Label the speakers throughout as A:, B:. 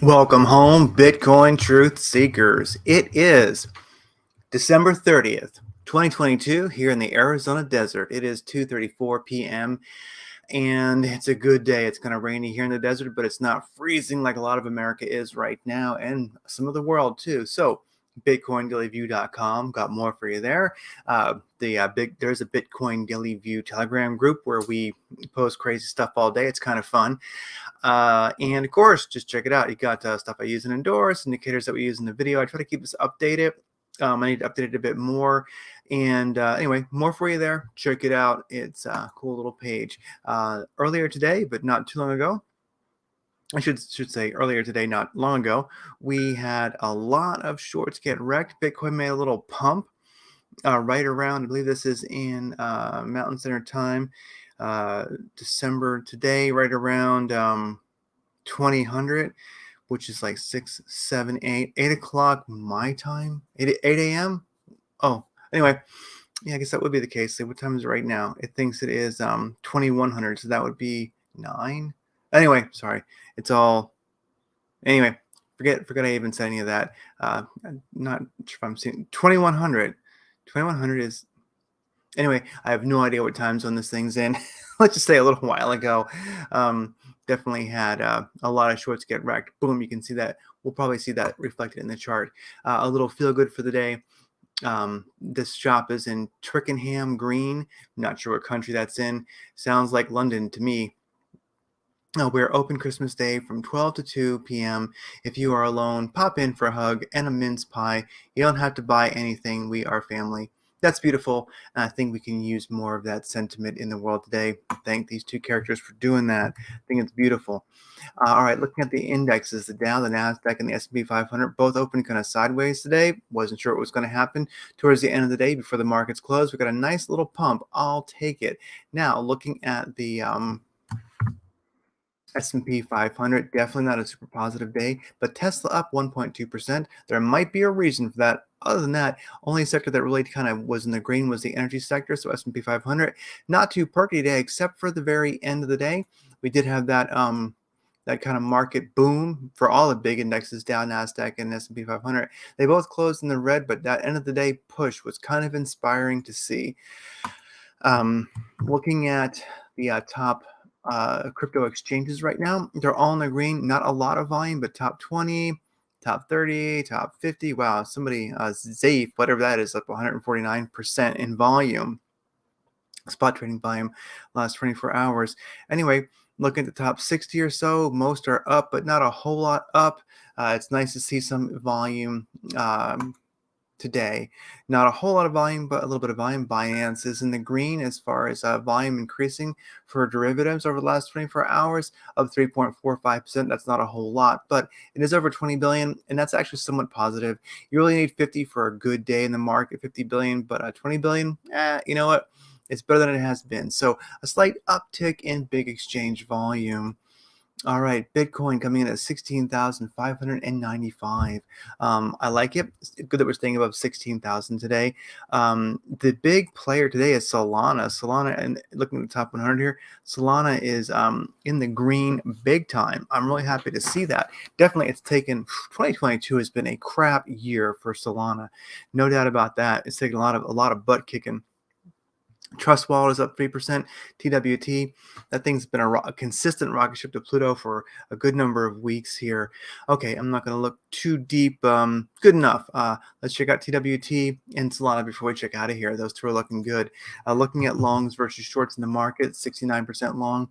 A: Welcome home, Bitcoin truth seekers. It is December 30th, 2022 here in the Arizona desert. It is 2:34 p.m. and it's a good day. It's kind of rainy here in the desert, but it's not freezing like a lot of America is right now and some of the world too. So BitcoinDailyView.com got more for you there. There's a Bitcoin Daily View Telegram group where we post crazy stuff all day. It's kind of fun. And of course, just check it out. You got stuff I use and endorse, indicators that we use in the video. I try to keep this updated. I need to update it a bit more. And anyway, more for you there. Check it out. It's a cool little page. Earlier today, but not too long ago, I should say earlier today, not long ago, we had a lot of shorts get wrecked. Bitcoin made a little pump right around, I believe this is in Mountain Standard Time, December today, right around 2000, which is like 6, 7, 8 o'clock my time, 8 a.m. Oh, anyway, yeah, I guess that would be the case. So what time is it right now? It thinks it is 2100, so that would be 9. Anyway, sorry, it's all. Anyway, forget I even said any of that. I'm not sure if I'm seeing 2100. 2100 is. Anyway, I have no idea what time zone this thing's in. Let's just say a little while ago. Definitely had a lot of shorts get wrecked. Boom, you can see that. We'll probably see that reflected in the chart. A little feel good for the day. This shop is in Twickenham Green. Not sure what country that's in. Sounds like London to me. We're open Christmas Day from 12 to 2 p.m. If you are alone, pop in for a hug and a mince pie. You don't have to buy anything. We are family. That's beautiful. And I think we can use more of that sentiment in the world today. Thank these two characters for doing that. I think it's beautiful. All right, looking at the indexes, the Dow, the Nasdaq, and the S&P 500 both opened kind of sideways today. Wasn't sure what was going to happen towards the end of the day before the markets closed. We got a nice little pump. I'll take it. Now, looking at the S&P 500, definitely not a super positive day, but Tesla up 1.2%. There might be a reason for that. Other than that, only sector that really kind of was in the green was the energy sector. So S&P 500, not too perky day, except for the very end of the day. We did have that kind of market boom for all the big indexes, Dow, Nasdaq, and S&P 500. They both closed in the red, but that end of the day push was kind of inspiring to see. Looking at the top crypto exchanges right now, they're all in the green. Not a lot of volume, but top 20, top 30, top 50. Wow, somebody, Zafe, whatever that is, up 149% in volume. Spot trading volume last 24 hours. Anyway, looking at the top 60 or so, most are up, but not a whole lot up. It's nice to see some volume today. Not a whole lot of volume, but a little bit of volume. Binance is in the green as far as volume increasing for derivatives over the last 24 hours of 3.45%. That's not a whole lot, but it is over 20 billion, and that's actually somewhat positive. You really need 50 for a good day in the market, 50 billion, but 20 billion, you know what? It's better than it has been. So a slight uptick in big exchange volume. All right, Bitcoin coming in at 16,595. I like it. It's good that we're staying above 16,000 today. The big player today is Solana. Solana, and looking at the top 100 here, Solana is in the green big time. I'm really happy to see that. Definitely, it's taken 2022 has been a crap year for Solana, no doubt about that. It's taken a lot of butt kicking. Trust Wallet is up 3%. TWT, that thing's been a consistent rocket ship to Pluto for a good number of weeks here. Okay, I'm not going to look too deep. Good enough. Let's check out TWT and Solana before we check out of here. Those two are looking good. Looking at longs versus shorts in the market, 69% long,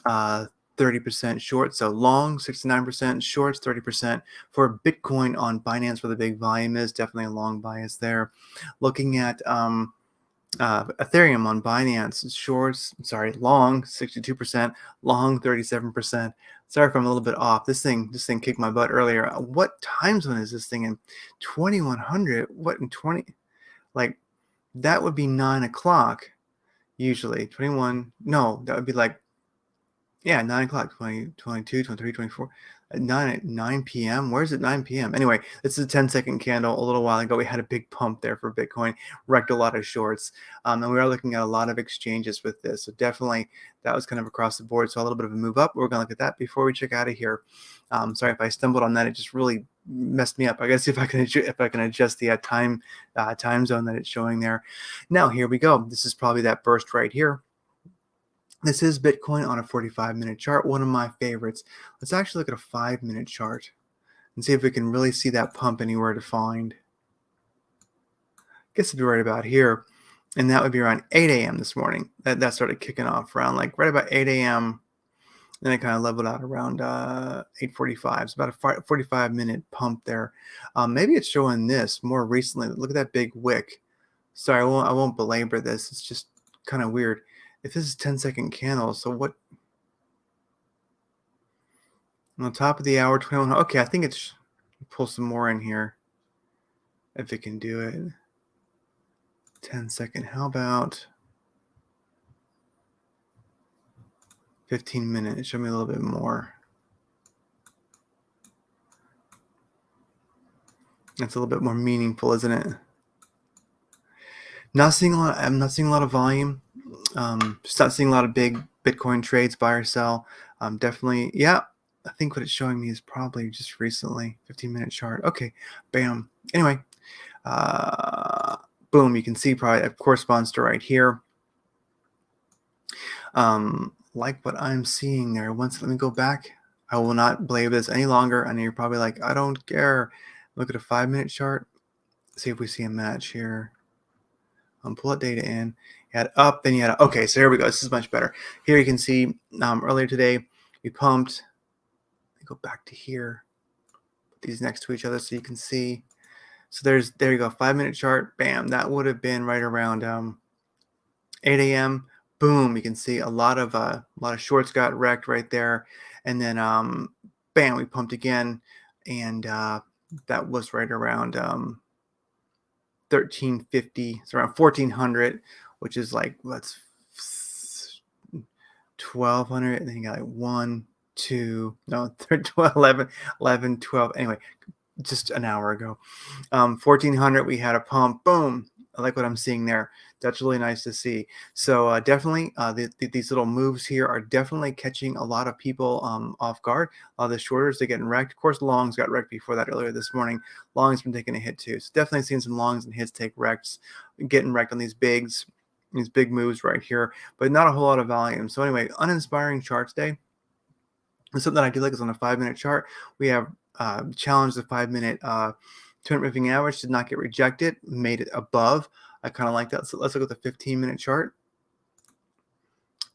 A: 30% short. So long, 69%, shorts, 30%. For Bitcoin on Binance, where the big volume is, definitely a long bias there. Looking at Ethereum on Binance, long 62%, long 37%. Sorry if I'm a little bit off. This thing kicked my butt earlier. What time zone is this thing in? 2100. What in 20? Like that would be 9 o'clock usually. 21. No, that would be like 9 o'clock. 20, 22, 23, 24. At 9 p.m. Where's it 9 p.m.? Anyway, this is a 10-second candle. A little while ago, we had a big pump there for Bitcoin, wrecked a lot of shorts. And we are looking at a lot of exchanges with this. So definitely that was kind of across the board. So a little bit of a move up. We're going to look at that before we check out of here. Sorry if I stumbled on that. It just really messed me up. I guess if I can adjust the time zone that it's showing there. Now, here we go. This is probably that burst right here. This is Bitcoin on a 45-minute chart, one of my favorites. Let's actually look at a 5-minute chart and see if we can really see that pump anywhere defined. I guess it'd be right about here, and that would be around 8 a.m. this morning. That started kicking off around like right about 8 a.m. Then it kind of leveled out around 8:45. It's about a 45-minute pump there. Maybe it's showing this more recently. Look at that big wick. Sorry, I won't belabor this. It's just kind of weird. If this is 10-second candle, so what? On the top of the hour, 21. Okay, I think it's pull some more in here. If it can do it. 10-second. How about 15 minutes? Show me a little bit more. That's a little bit more meaningful, isn't it? I'm not seeing a lot of volume. Just not seeing a lot of big Bitcoin trades, buy or sell. Definitely, yeah. I think what it's showing me is probably just recently 15-minute chart. Okay, bam. Anyway, boom. You can see probably it corresponds to right here. Like what I'm seeing there. Let me go back. I will not belabor this any longer. I know you're probably like, I don't care. Look at a 5-minute chart. See if we see a match here. Pull that data in. You had up, then you had okay. So here we go. This is much better. Here you can see earlier today we pumped. Let me go back to here. Put these next to each other so you can see. So there you go. 5-minute chart. Bam. That would have been right around 8 a.m. Boom. You can see a lot of shorts got wrecked right there, and then bam, we pumped again, and that was right around 1350. It's around 1400, which is like that's 1200, and then you got like 1, 2, no, 12, 11, 12. Anyway, just an hour ago, 1400. We had a pump. Boom. I like what I'm seeing there. That's really nice to see. So definitely, these little moves here are definitely catching a lot of people off guard. A lot of the shorters, they're getting wrecked. Of course, longs got wrecked before that earlier this morning. Longs been taking a hit too. So definitely seeing some longs and hits take wrecks, getting wrecked on these big moves right here, but not a whole lot of volume. So anyway, uninspiring charts day. And something I do like is on a 5-minute chart, we have challenged the 5-minute 200 moving average, did not get rejected, made it above. I kind of like that. So let's look at the 15-minute chart.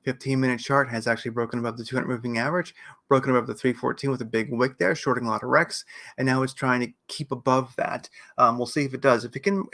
A: 15-minute chart has actually broken above the 200 moving average, broken above the 314 with a big wick there, shorting a lot of Rex, and now it's trying to keep above that. We'll see if it does. If it can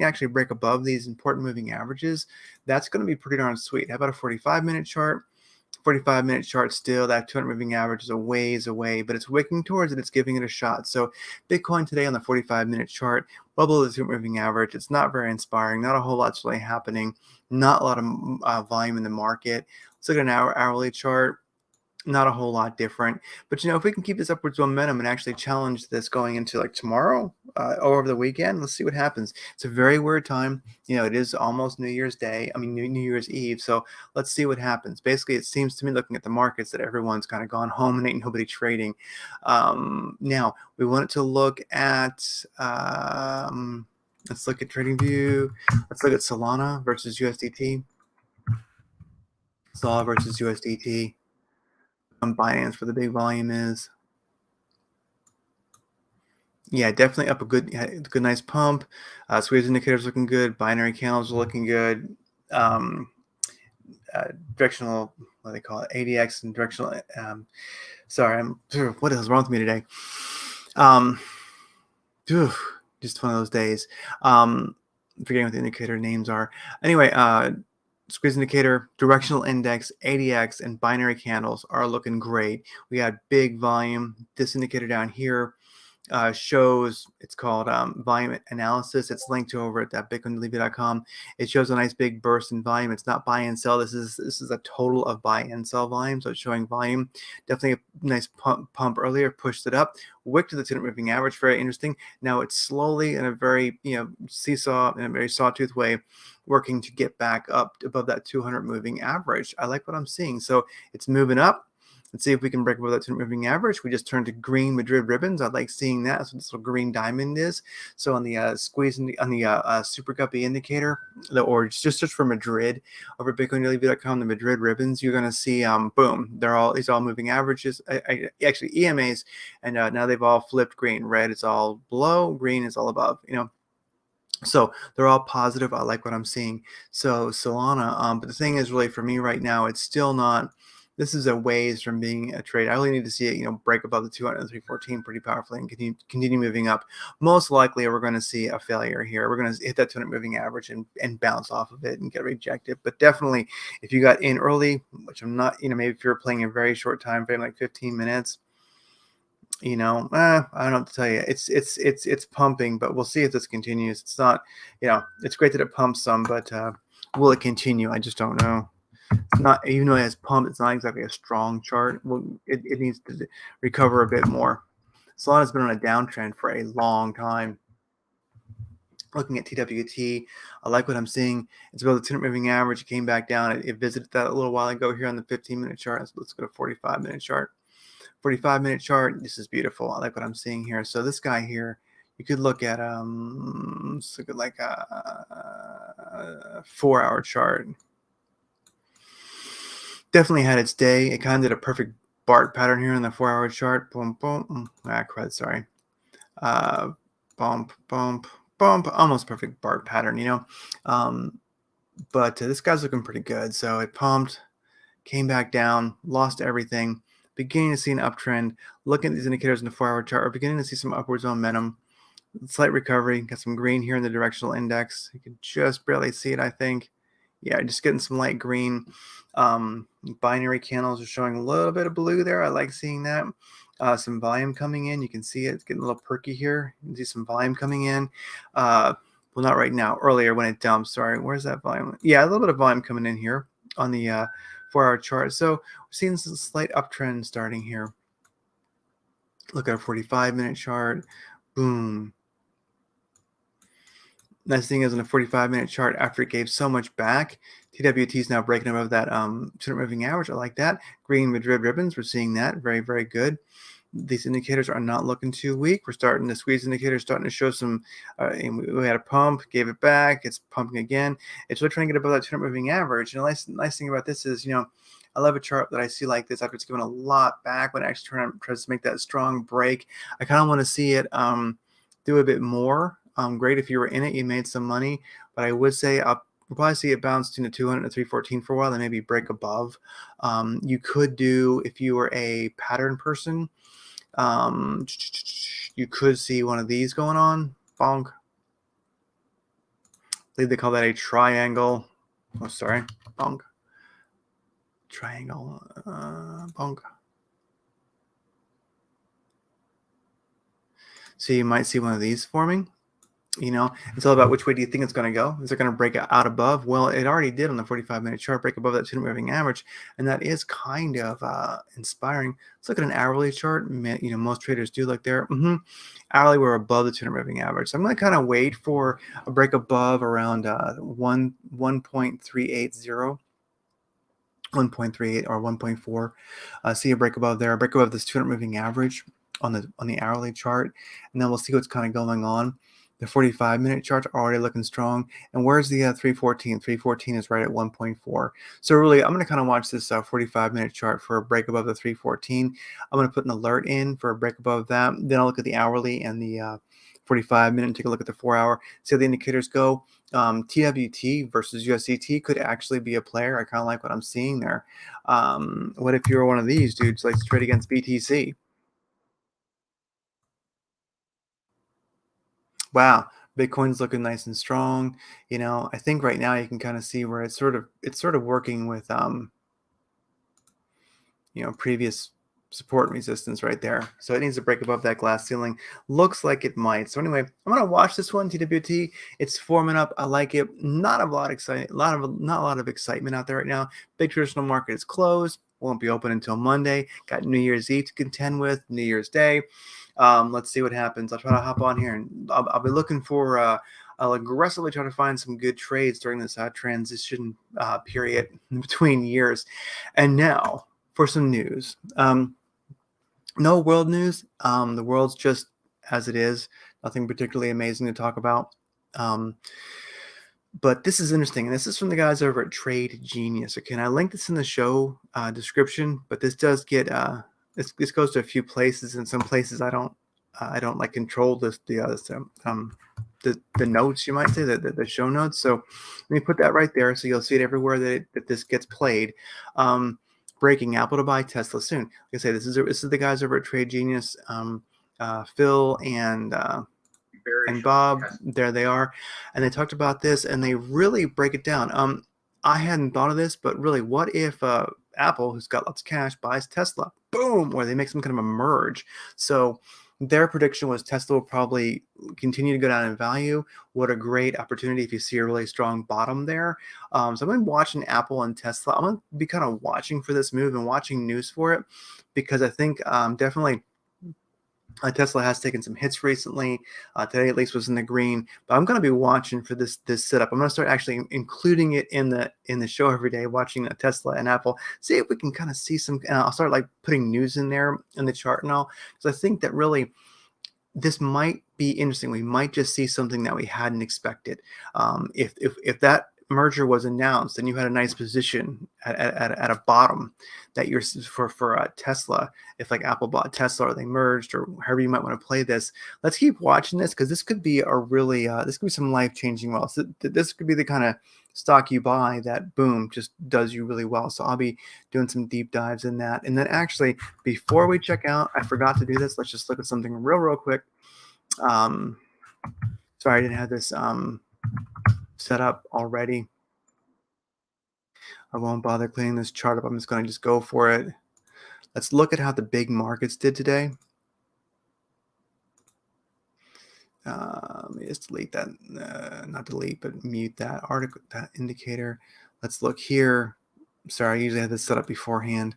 A: actually break above these important moving averages, that's going to be pretty darn sweet. How about a 45-minute chart? 45-minute chart still, that 200 moving average is a ways away, but it's wicking towards it. It's giving it a shot. So Bitcoin today on the 45-minute chart, well below the 200 moving average. It's not very inspiring. Not a whole lot's really happening. Not a lot of volume in the market. Let's look at an hourly chart. Not a whole lot different, but if we can keep this upwards momentum and actually challenge this going into like tomorrow or over the weekend, let's see what happens. It's a very weird time. It is almost New Year's Day. I mean, New Year's Eve. So let's see what happens. Basically, it seems to me, looking at the markets, that everyone's kind of gone home and ain't nobody trading. Now we wanted to look at. Let's look at TradingView. Let's look at Solana versus USDT. Solana versus USDT. Binance where the big volume is. Yeah, definitely up a good nice pump. Squeeze indicators looking good. Binary candles are looking good. Directional, what do they call it? ADX and directional. Sorry, what is wrong with me today? Just one of those days. Forgetting what the indicator names are. Anyway, squeeze indicator, directional index, ADX, and binary candles are looking great. We had big volume. This indicator down here, shows, it's called volume analysis. It's linked over at bitcoinlevy.com. It shows a nice big burst in volume. It's not buy and sell. This is a total of buy and sell volume. So it's showing volume. Definitely a nice pump earlier, pushed it up, wick to the 200 moving average. Very interesting. Now it's slowly in a very seesaw, in a very sawtooth way, working to get back up above that 200 moving average. I like what I'm seeing. So it's moving up. Let's see if we can break above that 200 moving average. We just turned to green Madrid ribbons. I like seeing that. So this little green diamond is. So on the squeeze on the super guppy indicator, or just search for Madrid over at bitcoindaily.com, the Madrid ribbons, you're going to see, boom, these all moving averages, actually EMAs, and now they've all flipped green. Red is all below, green is all above, So they're all positive. I like what I'm seeing. So Solana, but the thing is, really for me right now, it's still not. This is a ways from being a trade. I really need to see it, break above the 200 and 314 pretty powerfully and continue moving up. Most likely, we're going to see a failure here. We're going to hit that 200 moving average and bounce off of it and get rejected. But definitely, if you got in early, which I'm not, maybe if you're playing a very short time frame, like 15 minutes. I don't know what to tell you. It's pumping, but we'll see if this continues. It's not, it's great that it pumps some, but will it continue? I just don't know. It's not, even though it has pumped, it's not exactly a strong chart. Well, it needs to recover a bit more. Solana's been on a downtrend for a long time. Looking at TWT, I like what I'm seeing. It's about the 200 moving average. It came back down. It visited that a little while ago here on the 15-minute chart. So let's go to 45-minute chart. 45-minute chart. This is beautiful. I like what I'm seeing here. So this guy here, you could look at let's look at like a 4-hour chart. Definitely had its day. It kind of did a perfect BART pattern here in the 4-hour chart. Boom, boom. Crud, sorry. Bump, bump, bump. Almost perfect BART pattern, but this guy's looking pretty good. So it pumped, came back down, lost everything. Beginning to see an uptrend. Looking at these indicators in the 4-hour chart, we're beginning to see some upwards momentum. Slight recovery. Got some green here in the directional index. You can just barely see it, I think. Yeah, just getting some light green. Binary candles are showing a little bit of blue there. I like seeing that. Some volume coming in. You can see it. It's getting a little perky here. You can see some volume coming in. Well, not right now. Earlier when it dumped. Sorry, where's that volume? Yeah, a little bit of volume coming in here on the 4-hour chart. So we're seeing some slight uptrend starting here. Look at a 45-minute chart. Boom. Nice thing is on the 45-minute chart, after it gave so much back, TWT is now breaking above that 200 moving average. I like that. Green Madrid ribbons, we're seeing that. Very, very good. These indicators are not looking too weak. We're starting the squeeze indicator, starting to show some, and we had a pump, gave it back. It's pumping again. It's really trying to get above that 200 moving average. And the nice thing about this is, I love a chart that I see like this after it's given a lot back when it actually tries to make that strong break. I kind of want to see it do a bit more. Great if you were in it, you made some money, but I would say we'll probably see it bounce to the 200 and 314 for a while, and maybe break above. You could do, if you were a pattern person, you could see one of these going on. Bonk. I believe they call that a triangle. Oh, sorry. Bonk. Triangle. Bonk. So you might see one of these forming. It's all about which way do you think it's going to go. Is it going to break out above? Well, it already did on the 45-minute chart, break above that 200 moving average, and that is kind of inspiring. Let's look at an hourly chart. Most traders do look there. Hourly, we're above the 200 moving average. So I'm going to kind of wait for a break above around 1.380. 1.38 or 1.4. See a break above there, a break above this 200 moving average on the hourly chart, and then we'll see what's kind of going on. The 45-minute charts are already looking strong. And where's the 314? 314 is right at 1.4. So really, I'm going to kind of watch this 45-minute chart for a break above the 314. I'm going to put an alert in for a break above that. Then I'll look at the hourly and the 45-minute and take a look at the 4-hour, see how the indicators go. TWT versus USDT could actually be a player. I kind of like what I'm seeing there. What if you were one of these dudes like to trade against BTC? Wow, Bitcoin's looking nice and strong. I think right now you can kind of see where it's sort of working with previous support and resistance right there. So it needs to break above that glass ceiling. Looks like it might. So anyway, I'm gonna watch this one, TWT. It's forming up. I like it. Not a lot of excitement out there right now. Big traditional market is closed. Won't be open until Monday. Got New Year's Eve to contend with, New Year's Day. Let's see what happens. I'll try to hop on here and I'll be looking for. I'll aggressively try to find some good trades during this transition period between years. And now for some news. No world news. The world's just as it is. Nothing particularly amazing to talk about. But this is interesting. And this is from the guys over at Trade Genius. Okay, and I linked this in the show description. But this does get this goes to a few places, and some places I don't like control the notes, you might say, the show notes. So let me put that right there, so you'll see it everywhere that this gets played. Breaking: Apple to buy Tesla soon. Like I say, this is the guys over at Trade Genius, Phil and Bob. There they are, and they talked about this, and they really break it down. I hadn't thought of this, but really, what if Apple, who's got lots of cash, buys Tesla? Boom! Or they make some kind of a merge. So their prediction was Tesla will probably continue to go down in value. What a great opportunity if you see a really strong bottom there. So I've been watching Apple and Tesla. I'm going to be kind of watching for this move and watching news for it, because I think definitely Tesla has taken some hits recently. Today at least was in the green, but I'm going to be watching for this setup. I'm going to start actually including it in the show every day, watching Tesla and Apple, see if we can kind of see some. And I'll start like putting news in there in the chart and all, because I think that really this might be interesting. We might just see something that we hadn't expected. If that merger was announced and you had a nice position at a bottom that you're for Tesla, if like Apple bought Tesla or they merged or however you might want to play this, let's keep watching this, because this could be a really this could be some life-changing wealth. So this could be the kind of stock you buy that boom just does you really well. So I'll be doing some deep dives in that. And then actually, before we check out, I forgot to do this. Let's just look at something real quick. Sorry, I didn't have this set up already. I won't bother cleaning this chart up. I'm just going to go for it. Let's look at how the big markets did today. Let me just delete that, not delete, but mute that article, that indicator. Let's look here. Sorry, I usually have this set up beforehand.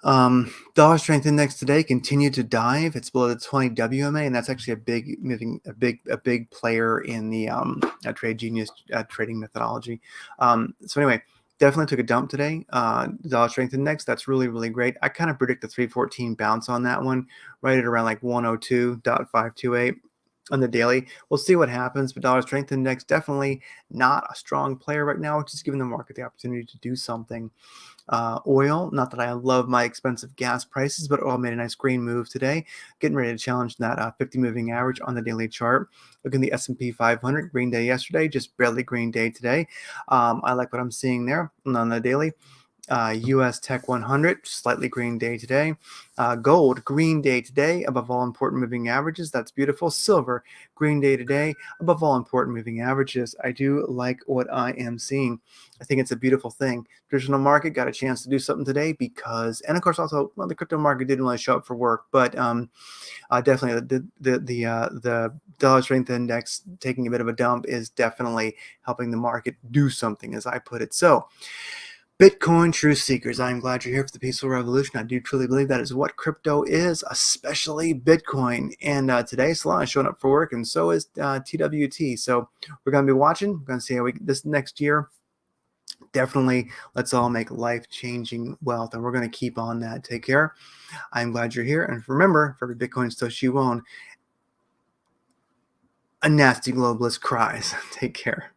A: Dollar strength index today continued to dive. It's below the 20 WMA, and that's actually a big player in the Trade Genius trading methodology. So anyway, definitely took a dump today. Dollar strength index, that's really great. I kind of predict the 314 bounce on that one, right at around like 102.528 on the daily. We'll see what happens, but dollar strength index definitely not a strong player right now, which is giving the market the opportunity to do something. Oil, not that I love my expensive gas prices, but oil made a nice green move today, getting ready to challenge that 50 moving average on the daily chart. Look at the S&P 500, green day yesterday, just barely green day today. I like what I'm seeing there on the daily. US Tech 100, slightly green day today. Gold, green day today, above all important moving averages. That's beautiful. Silver, green day today, above all important moving averages. I do like what I am seeing. I think it's a beautiful thing. Traditional market got a chance to do something today because, and of course also, well, the crypto market didn't really show up for work, but definitely the dollar strength index taking a bit of a dump is definitely helping the market do something, as I put it. So, Bitcoin truth seekers, I'm glad you're here for the peaceful revolution. I do truly believe that is what crypto is, especially Bitcoin. And today, Solana is showing up for work, and so is TWT. So we're going to be watching. We're going to see how this next year. Definitely, let's all make life-changing wealth, and we're going to keep on that. Take care. I'm glad you're here. And remember, for every Bitcoin Satoshi you own, a nasty globalist cries. Take care.